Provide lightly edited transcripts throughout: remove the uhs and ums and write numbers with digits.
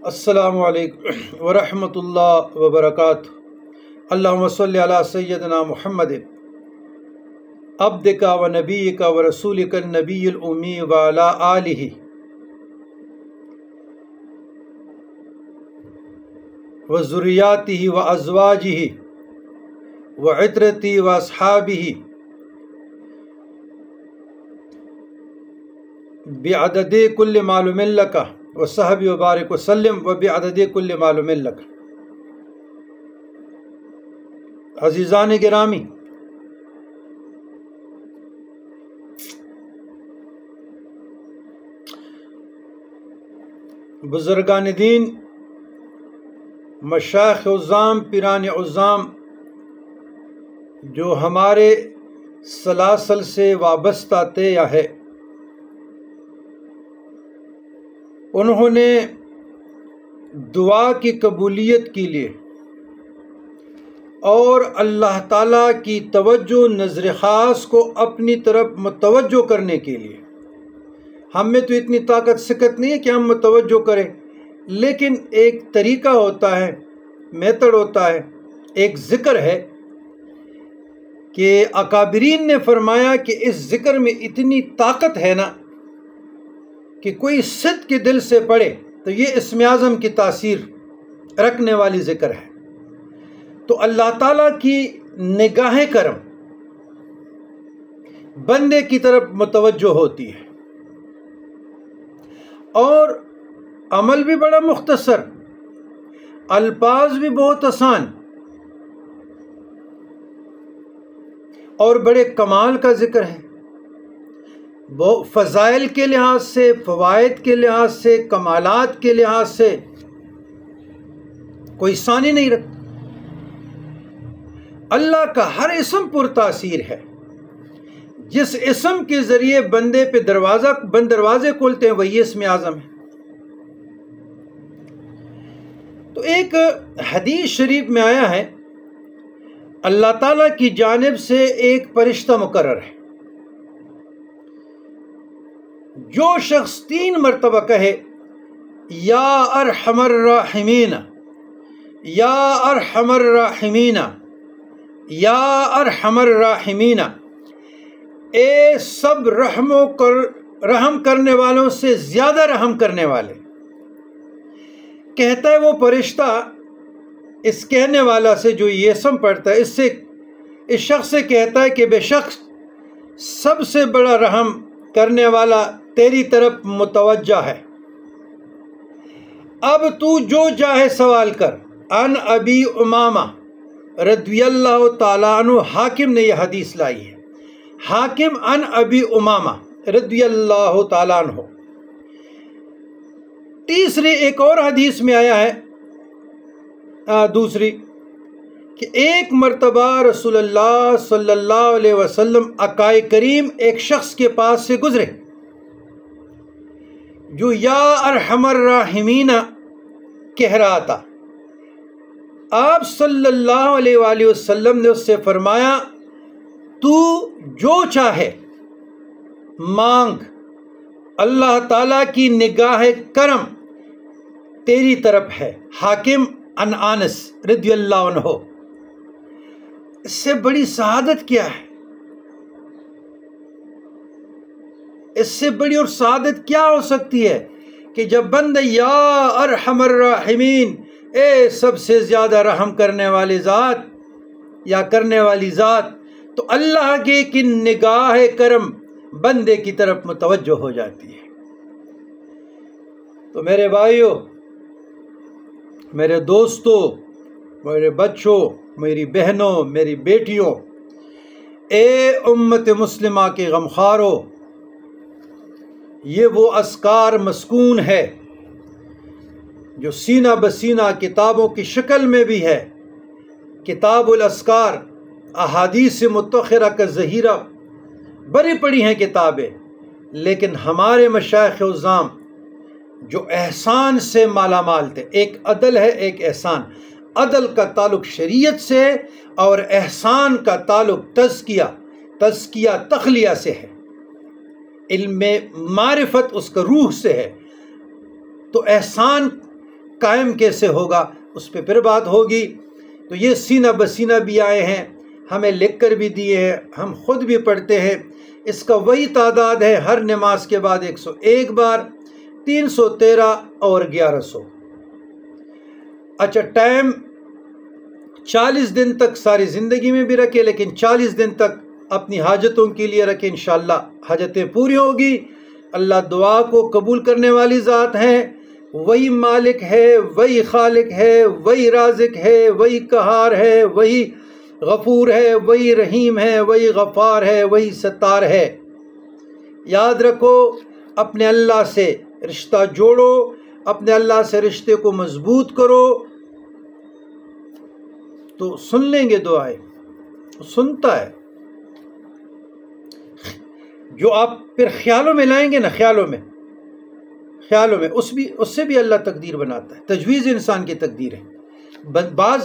السلام علیکم ورحمۃ اللہ وبرکاتہ۔ اللہم صلی علی سیدنا محمد عبدک و نبیک و رسولک النبی الامی و علی آلہ و ذریاتہ و ازواجہ و عطرتہ و اصحابہ بعدد کل معلوم لک و صحبی و بارک وسلم و بعدد کل معلوم لک۔ عزیزان گرامی، بزرگان دین، مشائخ عظام، پیران عظام جو ہمارے سلاسل سے وابستہ تھے یا ہے، انہوں نے دعا کی قبولیت کے لیے اور اللہ تعالیٰ کی توجہ نظر خاص کو اپنی طرف متوجہ کرنے کے لیے، ہم میں تو اتنی طاقت سکت نہیں ہے کہ ہم متوجہ کریں، لیکن ایک طریقہ ہوتا ہے، میتھڈ ہوتا ہے، ایک ذکر ہے کہ اکابرین نے فرمایا کہ اس ذکر میں اتنی طاقت ہے نا کہ کوئی صدق کے دل سے پڑھے تو یہ اسم اعظم کی تاثیر رکھنے والی ذکر ہے۔ تو اللہ تعالیٰ کی نگاہ کرم بندے کی طرف متوجہ ہوتی ہے، اور عمل بھی بڑا مختصر، الفاظ بھی بہت آسان، اور بڑے کمال کا ذکر ہے، فضائل کے لحاظ سے، فوائد کے لحاظ سے، کمالات کے لحاظ سے کوئی ثانی نہیں رکھتا۔ اللہ کا ہر اسم پر تاثیر ہے، جس اسم کے ذریعے بندے پہ دروازے کھولتے ہیں وہی اسم اعظم ہے۔ تو ایک حدیث شریف میں آیا ہے، اللہ تعالیٰ کی جانب سے ایک فرشتہ مقرر ہے، جو شخص 3 مرتبہ کہے یا ارحم الراحمین، یا ارحم الراحمین، یا ارحم الراحمین، اے سب رحم کرنے والوں سے زیادہ رحم کرنے والے، کہتا ہے وہ فرشتہ اس کہنے والا سے جو یہ اسم پڑھتا ہے، اس شخص سے کہتا ہے کہ بے شک سب سے بڑا رحم کرنے والا تیری طرف متوجہ ہے، اب تو جو چاہے سوال کر۔ ان ابی امامہ رضی اللہ تعالیٰ عنہ، حاکم نے یہ حدیث لائی ہے، حاکم ان ابی امامہ رضی اللہ تعالیٰ عنہ۔ تیسری ایک اور حدیث میں آیا ہے، دوسری، کہ ایک مرتبہ رسول اللہ صلی اللہ علیہ وسلم عقائے کریم ایک شخص کے پاس سے گزرے جو یا ارحم الراحمین کہہ رہا تھا۔ آپ صلی اللہ علیہ وآلہ وسلم نے اس سے فرمایا، تو جو چاہے مانگ، اللہ تعالیٰ کی نگاہ کرم تیری طرف ہے۔ حاکم عن انس رضی اللہ عنہ۔ اس سے بڑی سعادت کیا ہے؟ اس سے بڑی اور سعادت کیا ہو سکتی ہے کہ جب بندہ یا ارحم الراحمین، اے سب سے زیادہ رحم کرنے والی ذات یا کرنے والی ذات، تو اللہ کی نگاہ کرم بندے کی طرف متوجہ ہو جاتی ہے۔ تو میرے بھائیوں، میرے دوستوں، میرے بچوں، میری بہنوں، میری بیٹیوں، اے امت مسلمہ کے غمخوارو، یہ وہ اذکار مسکون ہے جو سینہ بسینہ کتابوں کی شکل میں بھی ہے۔ کتاب الاذکار، احادیث متأخرہ کا ذخیرہ، بڑی پڑی ہیں کتابیں، لیکن ہمارے مشائخ عظام جو احسان سے مالا مال تھے، ایک عدل ہے، ایک احسان۔ عدل کا تعلق شریعت سے اور احسان کا تعلق تزکیہ تخلیہ سے ہے، علم معرفت اس کا روح سے ہے۔ تو احسان قائم کیسے ہوگا اس پہ پھر بات ہوگی۔ تو یہ سینہ بسینہ بھی آئے ہیں، ہمیں لکھ کر بھی دیے ہیں، ہم خود بھی پڑھتے ہیں۔ اس کا وہی تعداد ہے ہر نماز کے بعد 101 بار، 313 اور 1100۔ اچھا، ٹائم 40 دن تک ساری زندگی میں بھی رکھے، لیکن 40 دن تک اپنی حاجتوں کے لیے رکھے، انشاءاللہ حاجتیں پوری ہوگی۔ اللہ دعا کو قبول کرنے والی ذات ہیں، وہی مالک ہے، وہی خالق ہے، وہی رازق ہے، وہی قہار ہے، وہی غفور ہے، وہی رحیم ہے، وہی غفار ہے، وہی ستار ہے۔ یاد رکھو، اپنے اللہ سے رشتہ جوڑو، اپنے اللہ سے رشتے کو مضبوط کرو، تو سن لیں گے دعائیں، سنتا ہے۔ جو آپ پھر خیالوں میں لائیں گے نا، خیالوں میں اس سے بھی اللہ تقدیر بناتا ہے۔ تجویز انسان کی تقدیر ہے۔ بعض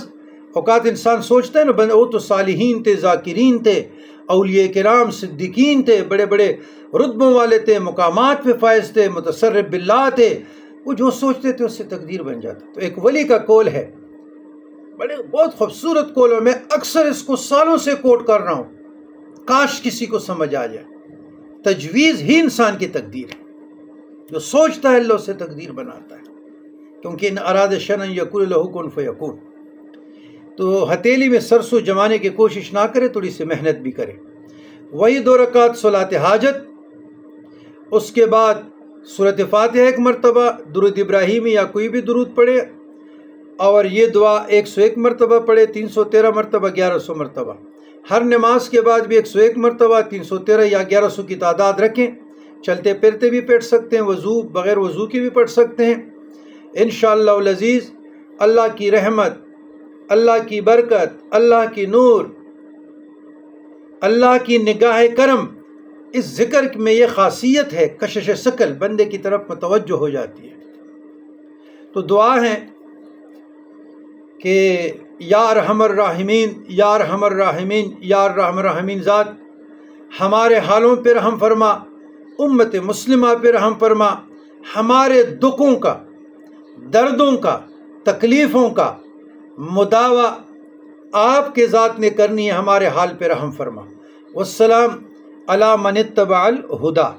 اوقات انسان سوچتا ہے نا، وہ تو صالحین تھے، ذاکرین تھے، اولیاء کرام، صدیقین تھے، بڑے بڑے رتبوں والے تھے، مقامات پہ فائز تھے، متصرف باللہ تھے، وہ جو سوچتے تھے اس سے تقدیر بن جاتا۔ تو ایک ولی کا قول ہے، بہت خوبصورت قول ہے، میں اکثر اس کو سالوں سے کوٹ کر رہا ہوں، کاش کسی کو سمجھ آ جائے۔ تجویز ہی انسان کی تقدیر ہے، جو سوچتا ہے اللہ سے تقدیر بناتا ہے، کیونکہ ان اراد شیئا یقول لہ کن فیکون۔ تو ہتھیلی میں سرسوں جمانے کی کوشش نہ کرے، تھوڑی سی محنت بھی کرے۔ وہی 2 رکعت صلاۃ حاجت، اس کے بعد سورۃ فاتحہ 1 مرتبہ، درود ابراہیمی یا کوئی بھی درود پڑھے، اور یہ دعا 101 مرتبہ پڑھے، 313 مرتبہ، 1100 مرتبہ۔ ہر نماز کے بعد بھی 101 مرتبہ، 313 یا 1100 کی تعداد رکھیں۔ چلتے پھرتے بھی پڑھ سکتے ہیں، وضو بغیر وضو کی بھی پڑھ سکتے ہیں۔ انشاءاللہ العزیز اللہ کی رحمت، اللہ کی برکت، اللہ کی نور، اللہ کی نگاہ کرم، اس ذکر میں یہ خاصیت ہے، کشش ثقل بندے کی طرف متوجہ ہو جاتی ہے۔ تو دعا ہے کہ یا ارحم الراحمین، یا ارحم الراحمین، یا ارحم الراحمین ذات، ہمارے حالوں پہ رحم فرما، امت مسلمہ پہ رحم فرما، ہمارے دکھوں کا، دردوں کا، تکلیفوں کا مداوع آپ کے ذات نے کرنی ہے، ہمارے حال پہ رحم فرما۔ والسلام علی من اتبع الہدی۔